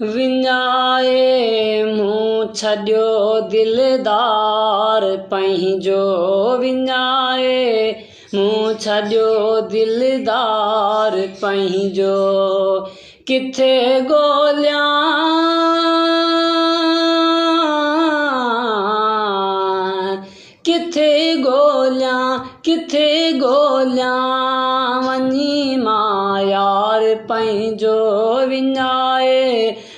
विञाए मूं छॾियो दिलदार पंहिंजो विञाए मूं छॾियो दिलदार पंहिंजो किथे ॻोल्हियां किथे ॻोल्हियां वञी मां यार पंहिंजो विञाए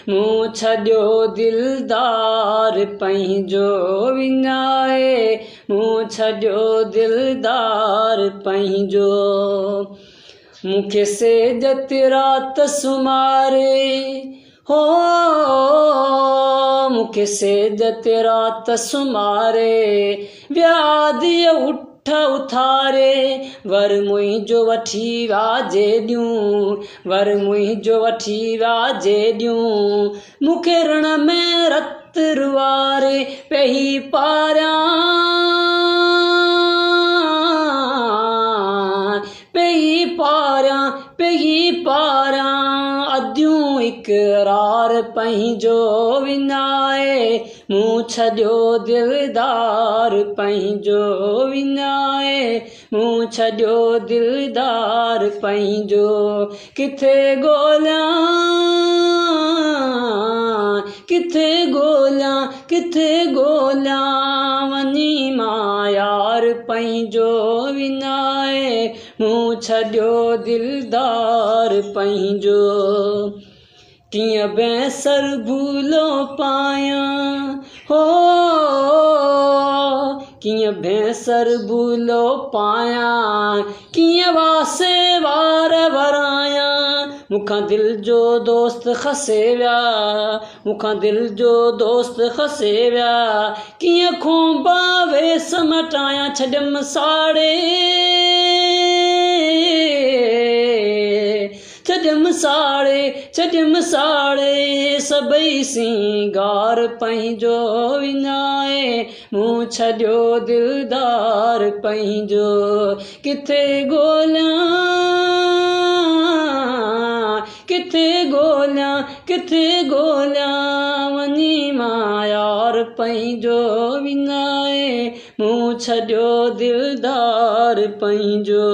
मूं छॾियो दिलदार पंहिंजो विञाए मूं छॾियो दिलदार पंहिंजो मूंखे सेज ते राति सुम्हारे हो मूंखे सेज ते राति सुम्हारे व्याधीअ उठ उथारे वर मुंहिंजो वठी विया जेॾियूं वर मुंहिंजो वठी विया जेॾियूं मूंखे रण में रत रुआरे पई पारियां अदियूं इक़रार पंहिंजो विञाए मूं छॾियो दिलदार पंहिंजो विञाए मूं छॾियो दिलदार पंहिंजो किथे ॻोल्हियां वञी मां यार पंहिंजो विञाए मूं छॾियो दिलदार पंहिंजो कीअं बैंसर भूलो पायां हो कीअं बैंसर भूलो पायां कीअं वासे वार वरायां मूंखां दिल जो दोस्त खसे विया मूंखां दिल जो दोस्त खसे विया कीअं खूंबा वेस मटायां छॾियमि साड़े सभई सिंगार पंहिंजो विञाए मूं छॾियो दिलदार पंहिंजो किथे ॻोल्हियां वञी मां यार पंहिंजो विञाए मूं छॾियो दिलदार पंहिंजो।